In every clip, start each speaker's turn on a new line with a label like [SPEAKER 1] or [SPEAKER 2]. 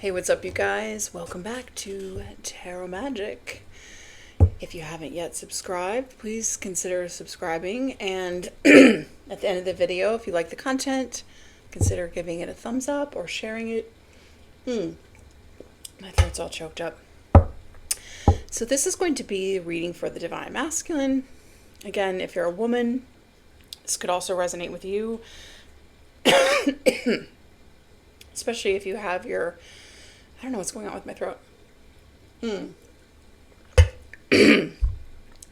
[SPEAKER 1] Hey, what's up, you guys? Welcome back to Tarot Magic. If you haven't yet subscribed, please consider subscribing. And at the end of the video, if you like the content, consider giving it a thumbs up or sharing it. My throat's all choked up. So this is going to be a reading for the Divine Masculine. Again, if you're a woman, this could also resonate with you. Especially if you have your... I don't know what's going on with my throat.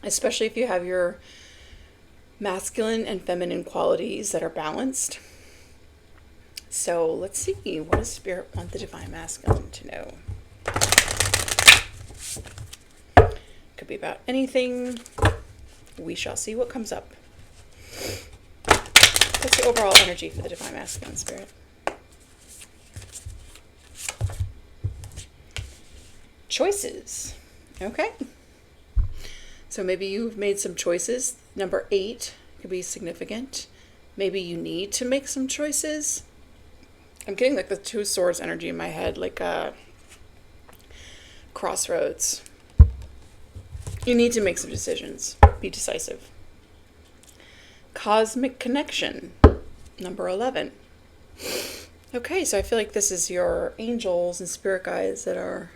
[SPEAKER 1] Especially if you have your masculine and feminine qualities that are balanced. So let's see. What does Spirit want the Divine Masculine to know? Could be about anything. We shall see what comes up. What's the overall energy for the Divine Masculine, Spirit? Choices. Okay. So maybe you've made some choices. Number 8 could be significant. Maybe you need to make some choices. I'm getting like the 2 swords energy in my head, like crossroads. You need to make some decisions. Be decisive. Cosmic connection. Number 11. Okay, so I feel like this is your angels and spirit guides that are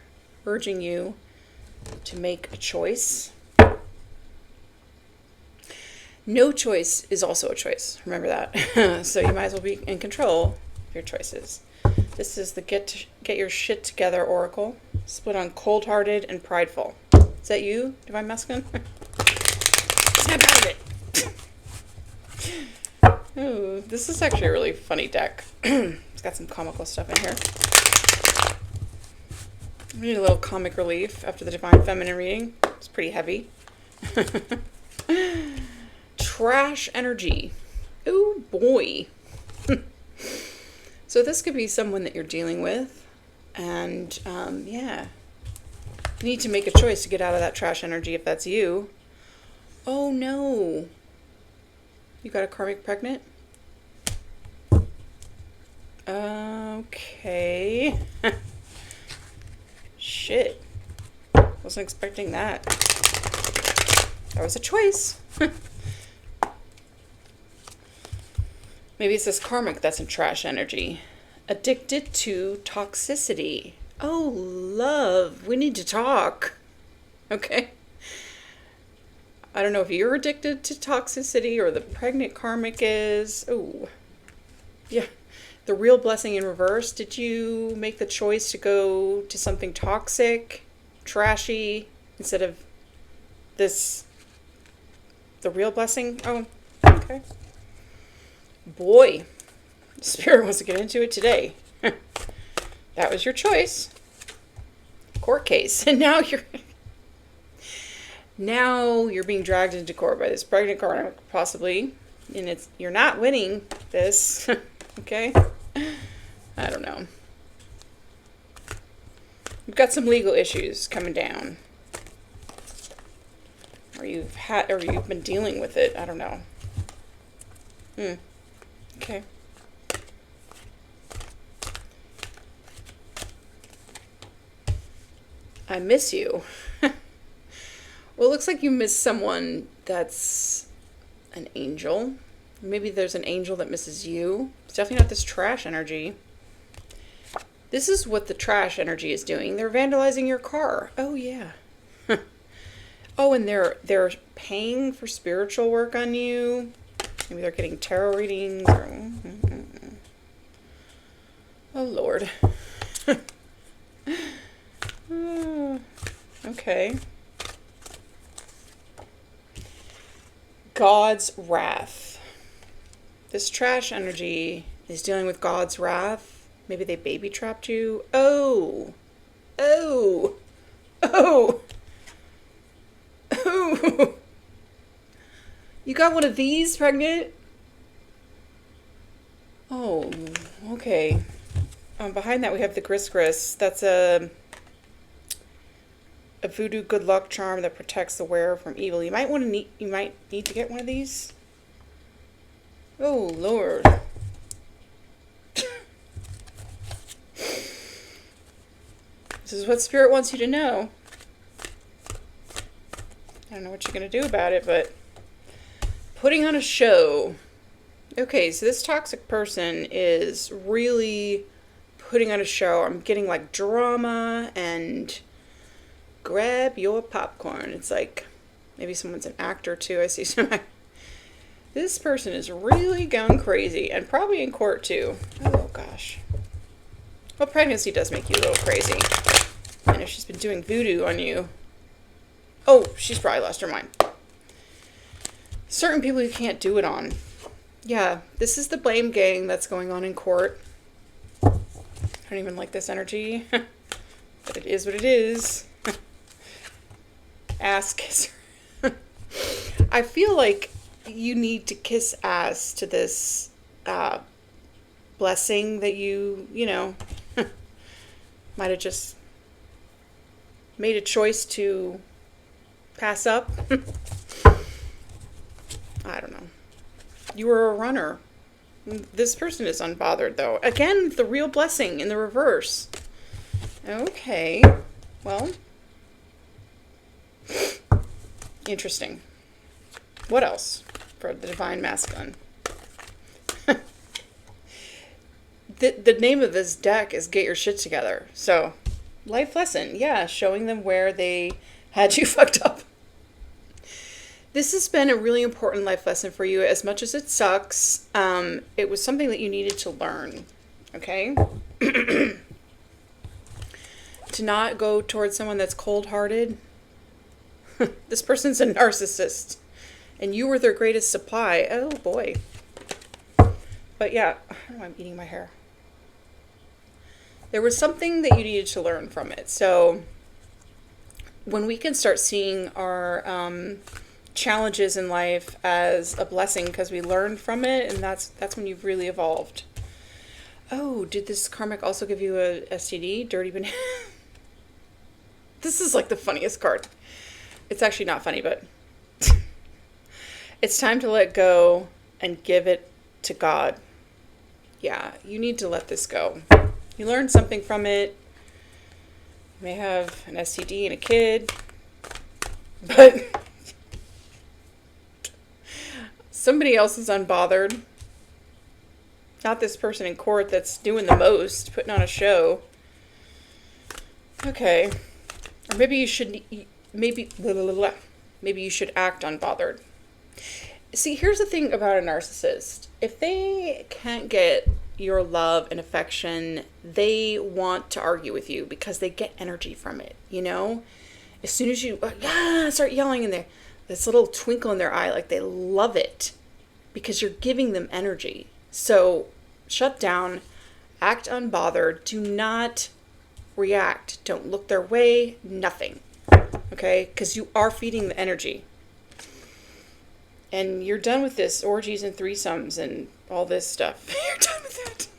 [SPEAKER 1] urging you to make a choice. No choice is also a choice. Remember that. So you might as well be in control of your choices. This is the get your shit together oracle. Split on cold-hearted and prideful. Is that you, Divine Masculine? Snap out of it. Oh, this is actually a really funny deck. It's got some comical stuff in here. We need a little comic relief after the Divine Feminine reading. It's pretty heavy. Trash energy. Oh boy. So this could be someone that you're dealing with. And yeah. You need to make a choice to get out of that trash energy if that's you. Oh no. You got a karmic pregnant? Okay. Shit. Wasn't expecting that. That was a choice. Maybe it's this karmic that's in trash energy. Addicted to toxicity. Oh, love. We need to talk. Okay. I don't know if you're addicted to toxicity or the pregnant karmic is. Oh. Yeah. The real blessing in reverse. Did you make the choice to go to something toxic, trashy, instead of this, the real blessing? Oh, okay. Boy, Spirit wants to get into it today. That was your choice. Court case. And now you're being dragged into court by this pregnant karmic, possibly. And you're not winning this. Okay? I don't know. You've got some legal issues coming down. Or you've been dealing with it. I don't know. Okay. I miss you. Well, it looks like you miss someone that's an angel. Maybe there's an angel that misses you. It's definitely not this trash energy. This is what the trash energy is doing. They're vandalizing your car. Oh, yeah. Oh, and they're paying for spiritual work on you. Maybe they're getting tarot readings. Or... Oh, Lord. Okay. God's wrath. This trash energy is dealing with God's wrath. Maybe they baby trapped you. Oh. Oh. Oh. Oh. You got one of these pregnant? Oh, okay. Behind that we have the gris. That's a voodoo good luck charm that protects the wearer from evil. You might need to get one of these. Oh, Lord. This is what Spirit wants you to know. I don't know what you're going to do about it, but putting on a show. Okay, so this toxic person is really putting on a show. I'm getting like drama and grab your popcorn. It's like maybe someone's an actor too. I see some. This person is really going crazy and probably in court too. Oh gosh. Well, pregnancy does make you a little crazy. I know she's been doing voodoo on you. Oh, she's probably lost her mind. Certain people you can't do it on. Yeah, this is the blame game that's going on in court. I don't even like this energy. But it is what it is. Ass kisser. I feel like you need to kiss ass to this blessing that you know, might have just made a choice to pass up. I don't know. You were a runner. This person is unbothered, though. Again, the real blessing in the reverse. Okay. Well. Interesting. What else for the divine masculine? The name of this deck is Get Your Shit Together. So, life lesson. Yeah, showing them where they had you fucked up. This has been a really important life lesson for you. As much as it sucks, it was something that you needed to learn. Okay? To not go towards someone that's cold-hearted. This person's a narcissist. And you were their greatest supply. Oh, boy. But yeah, I'm eating my hair. There was something that you needed to learn from it. So when we can start seeing our challenges in life as a blessing because we learned from it, and that's when you've really evolved. Oh, did this karmic also give you a STD? Dirty banana. This is like the funniest card. It's actually not funny, but it's time to let go and give it to God. Yeah, you need to let this go. You learned something from it. You may have an STD and a kid, but somebody else is unbothered. Not this person in court that's doing the most, putting on a show. Okay. Or maybe you should, maybe you should act unbothered. See, here's the thing about a narcissist. If they can't get your love and affection, they want to argue with you because they get energy from it, you know? As soon as you start yelling in there, this little twinkle in their eye, like they love it because you're giving them energy. So shut down, act unbothered, do not react, don't look their way, nothing, okay? Because you are feeding the energy. And you're done with this orgies and threesomes and all this stuff. You're done with it.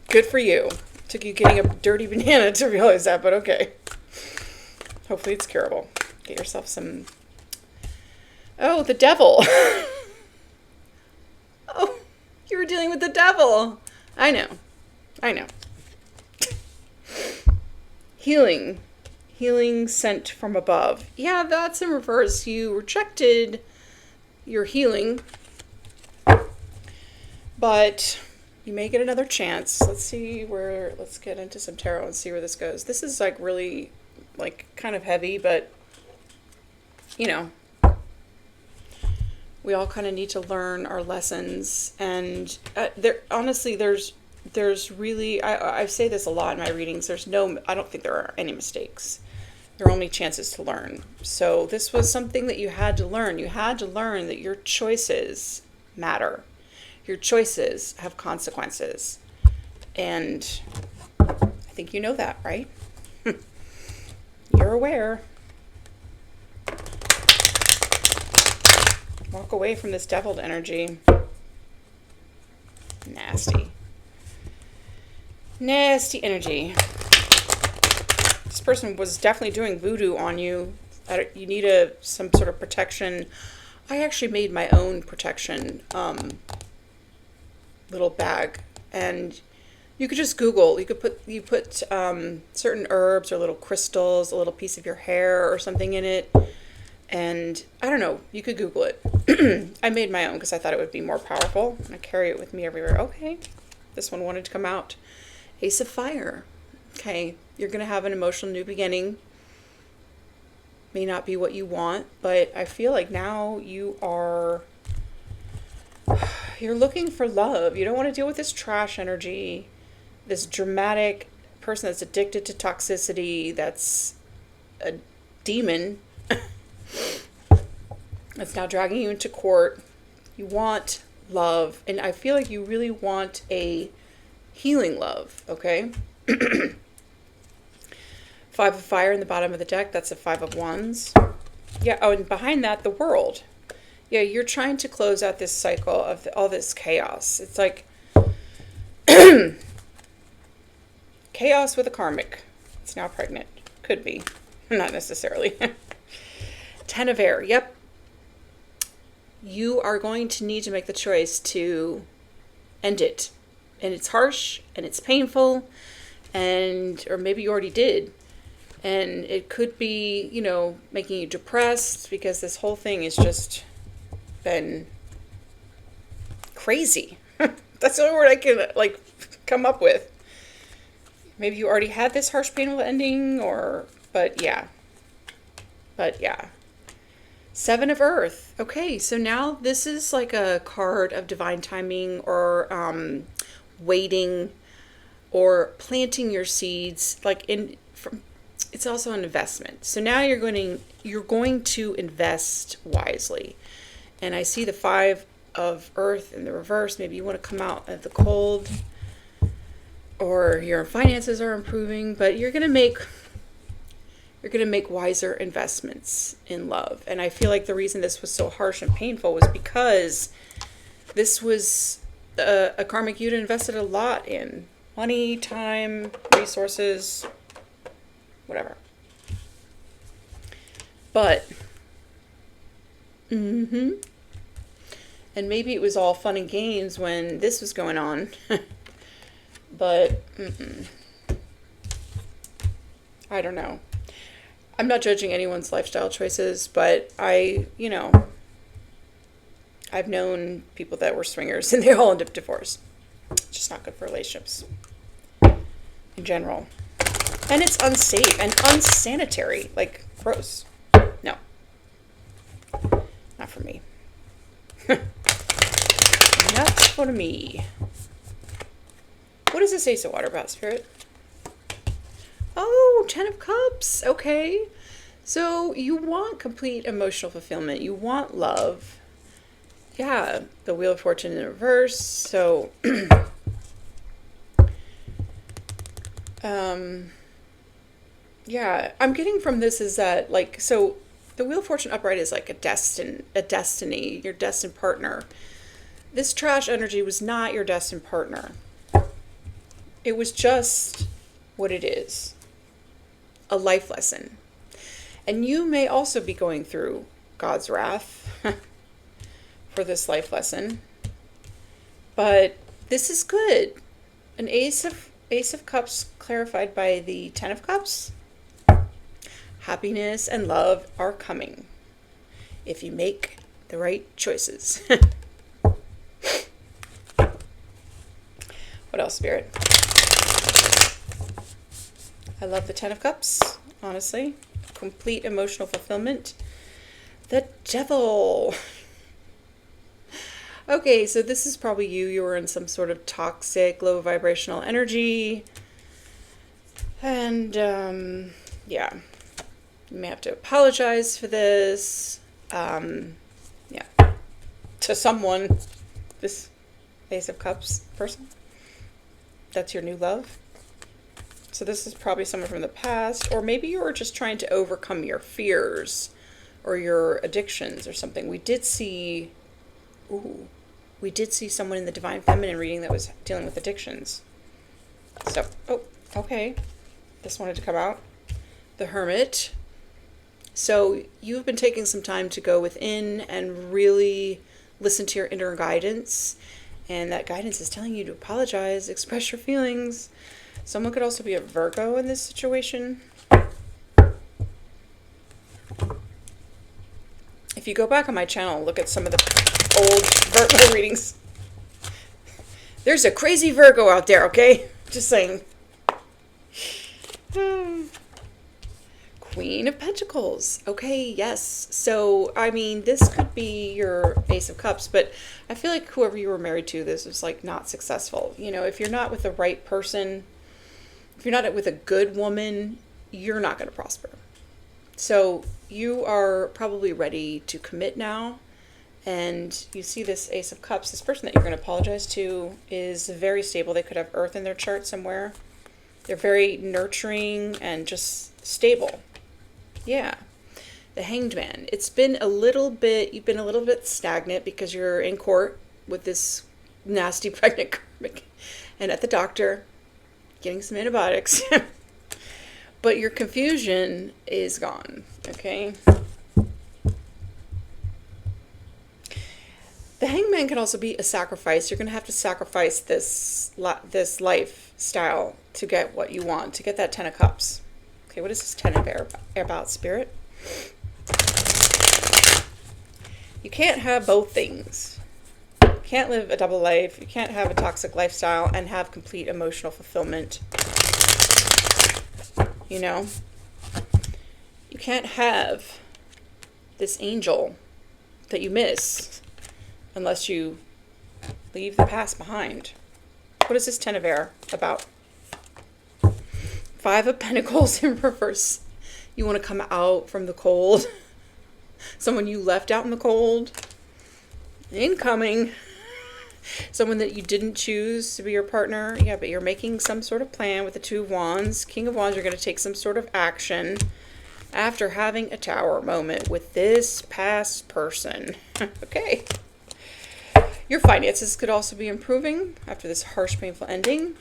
[SPEAKER 1] Good for you. Took you getting a dirty banana to realize that, but okay. Hopefully it's curable. Get yourself some... Oh, the devil. Oh, you were dealing with the devil. I know. Healing sent from above. Yeah, that's in reverse. You rejected your healing, but you may get another chance. Let's get into some tarot and see where this goes. This is like really like kind of heavy, but you know, we all kind of need to learn our lessons. And there's really, I say this a lot in my readings, I don't think there are any mistakes. There are only chances to learn. So this was something that you had to learn. You had to learn that your choices matter. Your choices have consequences. And I think you know that, right? You're aware. Walk away from this deviled energy. Nasty energy. This person was definitely doing voodoo on you. You need some sort of protection. I actually made my own protection little bag, and You could just Google. You put certain herbs or little crystals, a little piece of your hair or something in it, and I don't know. You could Google it. I made my own because I thought it would be more powerful. I carry it with me everywhere. Okay, this one wanted to come out. Ace of Fire. Okay, you're gonna have an emotional new beginning. May not be what you want, but I feel like now you're looking for love. You don't want to deal with this trash energy. This dramatic person that's addicted to toxicity, that's a demon, that's now dragging you into court. You want love, and I feel like you really want a healing love, okay? Five of Fire in the bottom of the deck, that's a Five of Wands. Yeah, oh, and behind that, the World. Yeah, you're trying to close out this cycle of all this chaos. It's like chaos with a karmic. It's now pregnant. Could be. Not necessarily. Ten of Air. Yep. You are going to need to make the choice to end it. And it's harsh and it's painful, or maybe you already did. And it could be, making you depressed because this whole thing has just been crazy. That's the only word I can come up with. Maybe you already had this harsh, painful ending, but yeah. Seven of Earth. Okay, so now this is like a card of divine timing, or waiting, or planting your seeds. It's also an investment. So now you're going to invest wisely. And I see the Five of Earth in the reverse. Maybe you want to come out of the cold, or your finances are improving, but you're going to make wiser investments in love. And I feel like the reason this was so harsh and painful was because this was a karmic you'd invested a lot in. Money, time, resources, whatever. But, and maybe it was all fun and games when this was going on. But, I don't know. I'm not judging anyone's lifestyle choices, but I've known people that were swingers and they all ended up divorced. It's just not good for relationships in general. And it's unsafe and unsanitary. Like, gross. No. Not for me. Not for me. What does this Ace of Water about, Spirit? Oh, Ten of Cups. Okay. So you want complete emotional fulfillment. You want love. Yeah. The Wheel of Fortune in reverse. So, yeah, I'm getting from this is that, so the Wheel of Fortune upright is like a destiny, your destined partner. This trash energy was not your destined partner. It was just what it is. A life lesson. And you may also be going through God's wrath for this life lesson. But this is good. An Ace of Cups clarified by the Ten of Cups. Happiness and love are coming if you make the right choices. What else, Spirit? I love the Ten of Cups, honestly. Complete emotional fulfillment. The Devil. Okay, so this is probably you. You were in some sort of toxic, low vibrational energy. And, yeah. You may have to apologize for this. Yeah. To someone. This Ace of Cups person. That's your new love. So this is probably someone from the past, or maybe you were just trying to overcome your fears or your addictions or something. We did see someone in the Divine Feminine reading that was dealing with addictions. So, okay. This wanted to come out. The Hermit. So you've been taking some time to go within and really listen to your inner guidance And that guidance is telling you to apologize, express your feelings. Someone could also be a Virgo in this situation. If you go back on my channel, look at some of the old Virgo readings. There's a crazy Virgo out there, okay? Just saying. Queen of Pentacles. Okay, yes. So, I mean, this could be your Ace of Cups, but I feel like whoever you were married to, this was like not successful. You know, if you're not with the right person, if you're not with a good woman, you're not going to prosper. So you are probably ready to commit now. And you see this Ace of Cups, this person that you're going to apologize to is very stable. They could have Earth in their chart somewhere. They're very nurturing and just stable. Yeah. The Hanged Man. It's been a little bit, you've been a little bit stagnant because you're in court with this nasty pregnant karmic and at the doctor getting some antibiotics. But your confusion is gone, okay? The Hanged Man can also be a sacrifice. You're going to have to sacrifice this lifestyle to get what you want, to get that Ten of Cups. Okay, what is this Ten of Air about, Spirit? You can't have both things. You can't live a double life. You can't have a toxic lifestyle and have complete emotional fulfillment. You know? You can't have this angel that you miss unless you leave the past behind. What is this Ten of Air about? Five of Pentacles in reverse. You want to come out from the cold. Someone you left out in the cold. Incoming. Someone that you didn't choose to be your partner. Yeah, but you're making some sort of plan with the Two of Wands. King of Wands, you're going to take some sort of action after having a tower moment with this past person. Okay. Your finances could also be improving after this harsh, painful ending.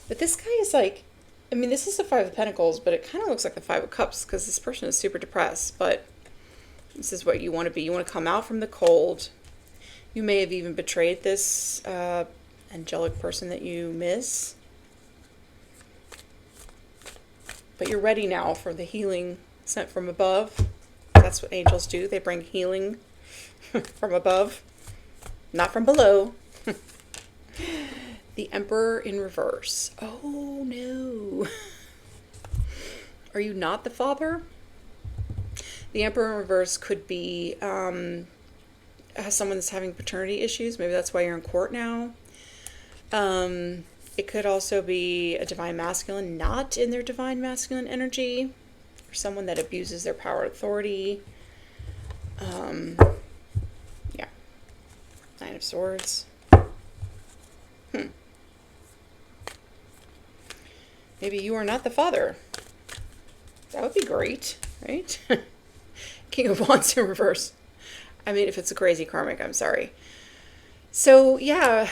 [SPEAKER 1] But this guy is like, I mean, this is the Five of Pentacles, but it kind of looks like the Five of Cups because this person is super depressed. But this is what you want to be. You want to come out from the cold. You may have even betrayed this angelic person that you miss. But you're ready now for the healing sent from above. That's what angels do. They bring healing from above, not from below. The Emperor in reverse. Oh no. Are you not the father? The Emperor in reverse could be someone that's having paternity issues. Maybe that's why you're in court now. It could also be a divine masculine not in their divine masculine energy, or someone that abuses their power and authority. Yeah. Nine of Swords. Maybe you are not the father. That would be great, right? King of Wands in reverse. I mean, if it's a crazy karmic, I'm sorry. So, yeah.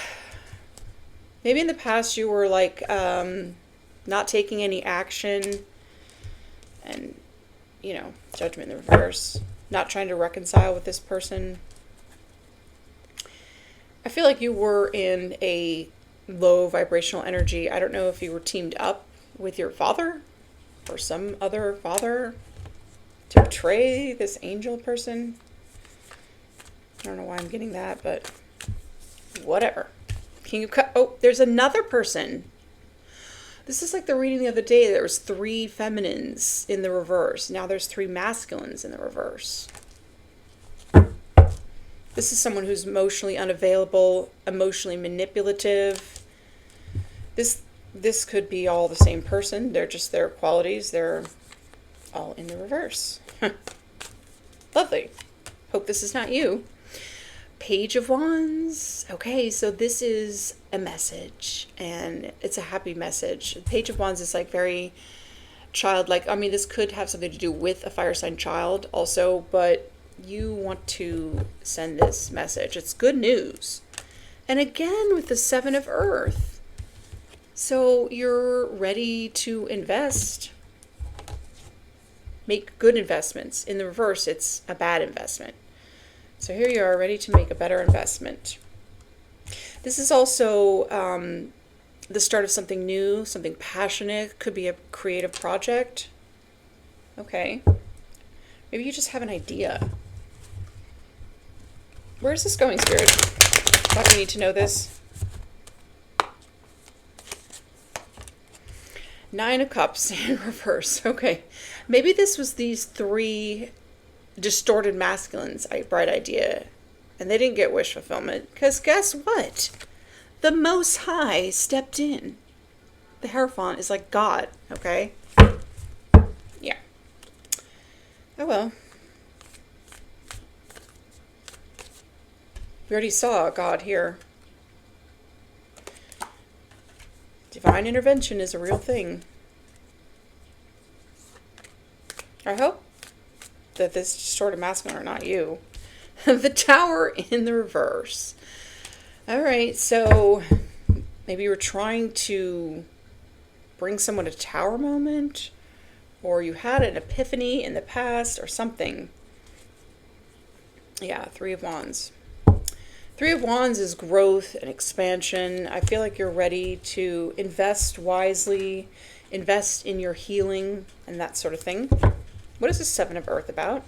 [SPEAKER 1] Maybe in the past you were like not taking any action and, you know, judgment in the reverse. Not trying to reconcile with this person. I feel like you were in a low vibrational energy. I don't know if you were teamed up with your father or some other father to betray this angel person. I don't know why I'm getting that, but whatever. King of Cups. Oh, there's another person. This is like the reading the other day. There was 3 feminines in the reverse. Now there's 3 masculines in the reverse. This is someone who's emotionally unavailable, emotionally manipulative. This could be all the same person. They're just their qualities. They're all in the reverse. Lovely. Hope this is not you. Page of Wands. Okay, so this is a message, and it's a happy message. Page of Wands is like very childlike. I mean, this could have something to do with a fire sign child also, but you want to send this message. It's good news. And again, with the 7 of Earth. So you're ready to invest. Make good investments. In the reverse, it's a bad investment. So here you are, ready to make a better investment. This is also the start of something new, something passionate. Could be a creative project. Okay. Maybe you just have an idea. Where is this going, Spirit? Why do we need to know this? Nine of Cups in reverse. Okay. Maybe this was these three distorted masculines, bright idea. And they didn't get wish fulfillment. Because guess what? The Most High stepped in. The Hierophant is like God. Okay? Yeah. Oh well. We already saw God here. Divine intervention is a real thing. I hope that this distorted masculine are not you. The Tower in the reverse. All right, so maybe you were trying to bring someone a tower moment, or you had an epiphany in the past or something. Yeah, Three of Wands. Three of Wands is growth and expansion. I feel like you're ready to invest wisely, invest in your healing and that sort of thing. What is the Seven of Earth about?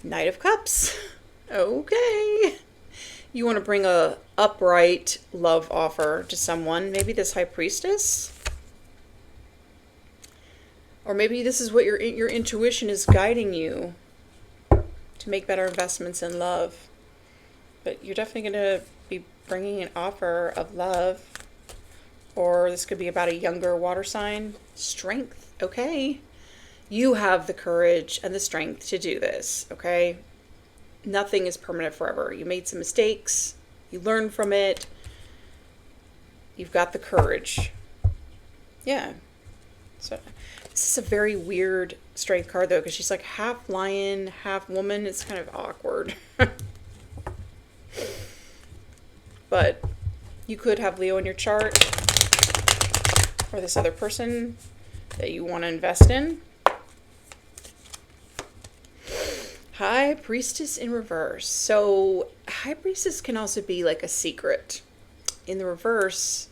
[SPEAKER 1] Knight of Cups. Okay. You want to bring a upright love offer to someone. Maybe this High Priestess. Or maybe this is what your intuition is guiding you to make better investments in love. But you're definitely going to be bringing an offer of love. Or this could be about a younger water sign. Strength. Okay. You have the courage and the strength to do this. Okay. Nothing is permanent forever. You made some mistakes. You learned from it. You've got the courage. Yeah. So this is a very weird strength card though, because she's like half lion, half woman. It's kind of awkward. But you could have Leo in your chart, or this other person that you want to invest in. High Priestess in reverse. So High Priestess can also be like a secret. In the reverse,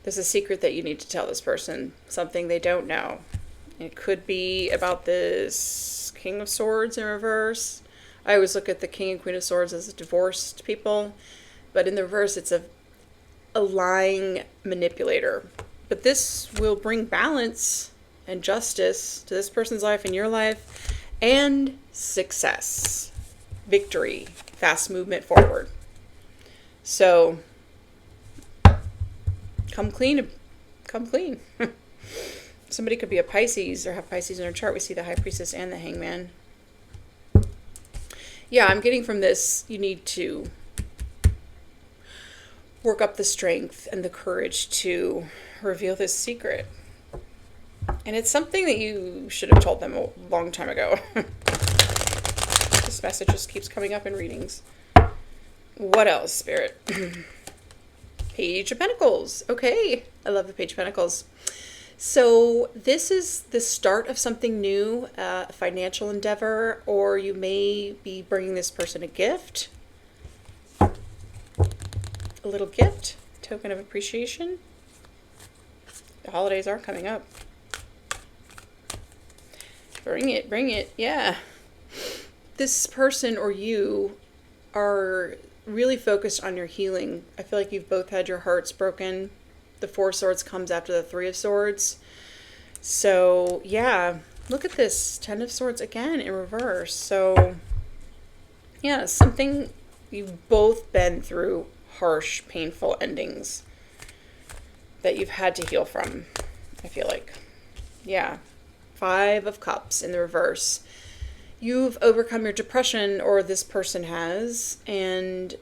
[SPEAKER 1] there's a secret that you need to tell this person, something they don't know. It could be about this King of Swords in reverse. I always look at the King and Queen of Swords as divorced people, but in the reverse, it's a lying manipulator. But this will bring balance and justice to this person's life and your life, and success, victory, fast movement forward. So come clean. Somebody could be a Pisces or have Pisces in their chart. We see the High Priestess and the Hangman. Yeah, I'm getting from this, you need to work up the strength and the courage to reveal this secret. And it's something that you should have told them a long time ago. This message just keeps coming up in readings. What else, Spirit? Page of Pentacles. Okay. I love the Page of Pentacles. So this is the start of something new, a financial endeavor, or you may be bringing this person a gift. A little gift, token of appreciation. The holidays are coming up. Bring it, yeah. This person or you are really focused on your healing. I feel like you've both had your hearts broken. The Four of Swords comes after the Three of Swords. So, yeah, look at this. Ten of Swords again in reverse. So, yeah, something you've both been through harsh, painful endings that you've had to heal from, I feel like. Yeah. Five of Cups in the reverse. You've overcome your depression, or this person has, and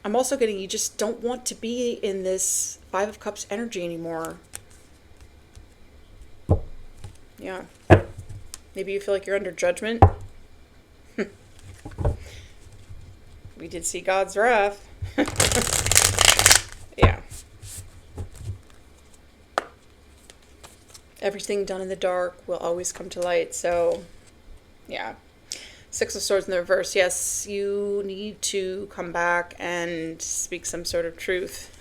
[SPEAKER 1] I'm also getting you just don't want to be in this Five of Cups energy anymore. Yeah. Maybe you feel like you're under judgment. We did see God's wrath. Yeah. Everything done in the dark will always come to light. So, yeah. Six of Swords in the reverse. Yes, you need to come back and speak some sort of truth.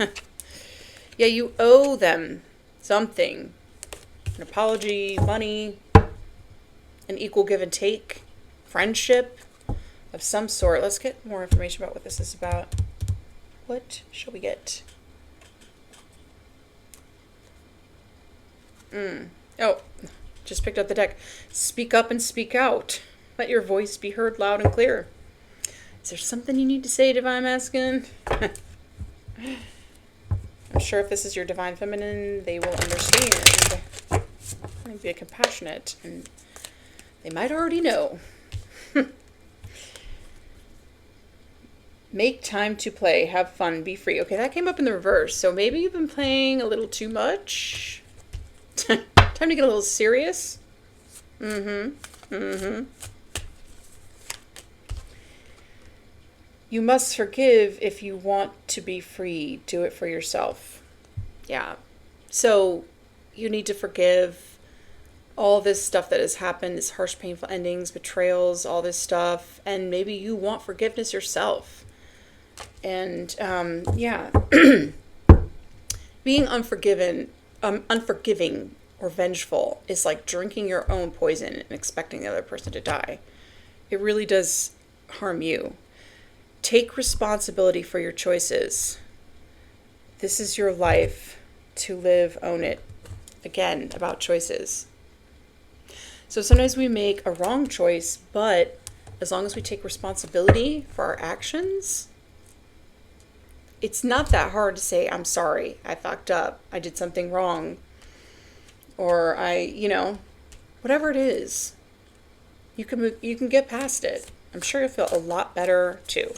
[SPEAKER 1] Yeah, you owe them something. An apology, money, an equal give and take, friendship of some sort. Let's get more information about what this is about. What shall we get? Oh, just picked up the deck. Speak up and speak out. Let your voice be heard loud and clear. Is there something you need to say, Divine Masculine? I'm sure if this is your Divine Feminine, they will understand. Might be compassionate, and they might already know. Make time to play, have fun, be free. Okay, that came up in the reverse, so maybe you've been playing a little too much. Time to get a little serious. You must forgive if you want to be free. Do it for yourself. Yeah. So you need to forgive all this stuff that has happened, this harsh, painful endings, betrayals, all this stuff. And maybe you want forgiveness yourself. And yeah, being unforgiving or vengeful is like drinking your own poison and expecting the other person to die. It really does harm you. Take responsibility for your choices. This is your life to live, own it. Again, about choices. So sometimes we make a wrong choice, but as long as we take responsibility for our actions, it's not that hard to say, I'm sorry, I fucked up, I did something wrong, or whatever it is, you can get past it. I'm sure you'll feel a lot better too.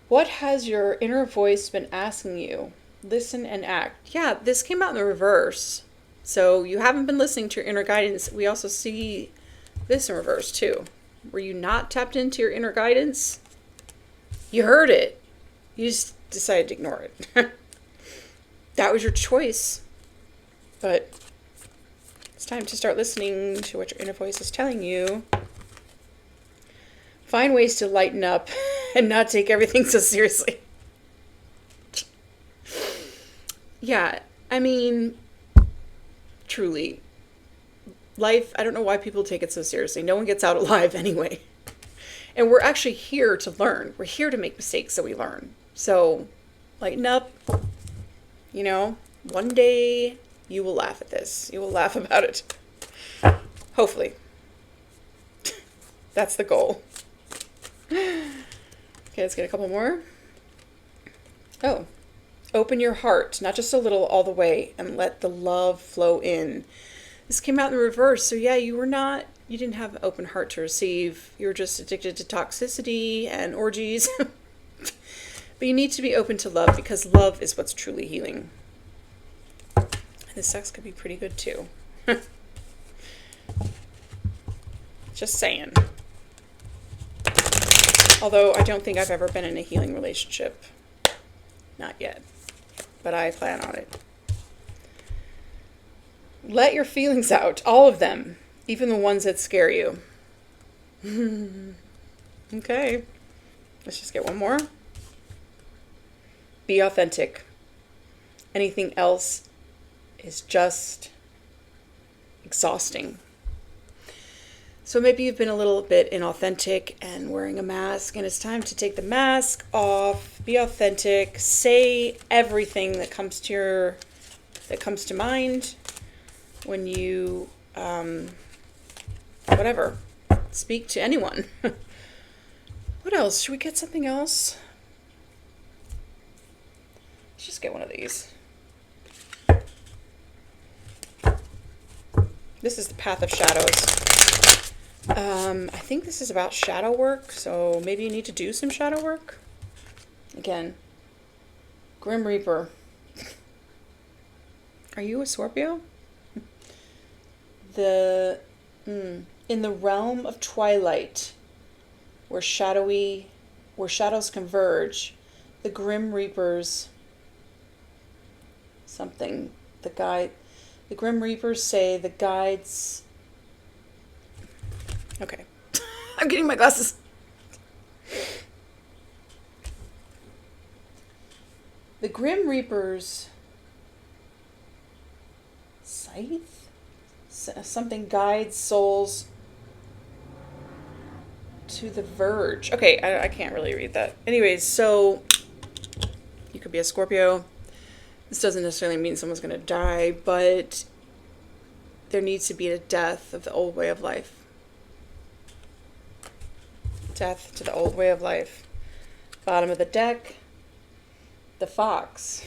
[SPEAKER 1] What has your inner voice been asking you? Listen and act. Yeah, this came out in the reverse. So you haven't been listening to your inner guidance. We also see this in reverse too. Were you not tapped into your inner guidance? You heard it. You just decided to ignore it. That was your choice. But it's time to start listening to what your inner voice is telling you. Find ways to lighten up and not take everything so seriously. Yeah, I mean, truly, life, I don't know why people take it so seriously. No one gets out alive anyway. And we're actually here to learn. We're here to make mistakes so we learn. So lighten up. One day you will laugh at this. You will laugh about it. Hopefully. That's the goal. Okay, let's get a couple more. Oh, open your heart, not just a little, all the way, and let the love flow in. This came out in the reverse. So yeah, you didn't have an open heart to receive. You were just addicted to toxicity and orgies. But you need to be open to love, because love is what's truly healing. And the sex could be pretty good too. Just saying. Although I don't think I've ever been in a healing relationship. Not yet. But I plan on it. Let your feelings out. All of them. Even the ones that scare you. Okay. Let's just get one more. Be authentic. Anything else is just exhausting. So maybe you've been a little bit inauthentic and wearing a mask, and it's time to take the mask off, be authentic, say everything that comes to mind when you speak to anyone. What else? Should we get something else? Let's just get one of these. This is the Path of Shadows. I think this is about shadow work, so maybe you need to do some shadow work. Again, Grim Reaper. Are you a Scorpio? In the realm of twilight, where shadows converge, the Grim Reapers, the Grim Reapers say the guides, Okay. I'm getting my glasses. The Grim Reaper's scythe? Something guides souls to the verge. Okay, I can't really read that. Anyways, so you could be a Scorpio. This doesn't necessarily mean someone's going to die, but there needs to be a death of the old way of life. Death to the old way of life. Bottom of the deck, the fox.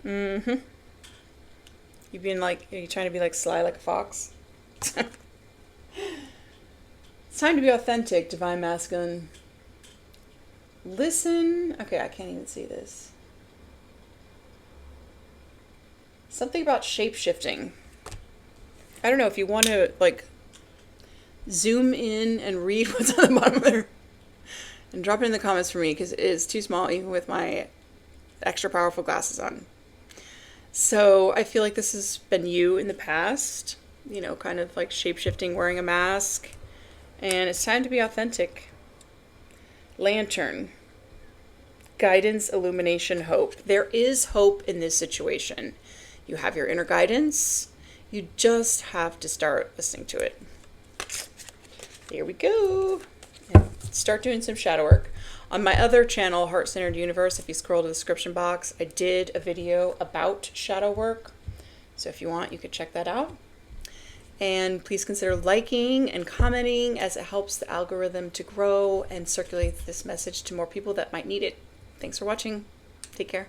[SPEAKER 1] Mm-hmm. You being like, are you trying to be like sly like a fox? It's time to be authentic, divine masculine. Listen. Okay, I can't even see this. Something about shape-shifting. I don't know if you want to like zoom in and read what's on the bottom there. And drop it in the comments for me because it is too small even with my extra powerful glasses on. So I feel like this has been you in the past, you know, kind of like shape-shifting, wearing a mask. And it's time to be authentic. Lantern. Guidance, illumination, hope. There is hope in this situation. You have your inner guidance. You just have to start listening to it. Here we go. And start doing some shadow work. On my other channel, Heart-Centered Universe, if you scroll to the description box, I did a video about shadow work. So if you want, you could check that out. And please consider liking and commenting as it helps the algorithm to grow and circulate this message to more people that might need it. Thanks for watching. Take care.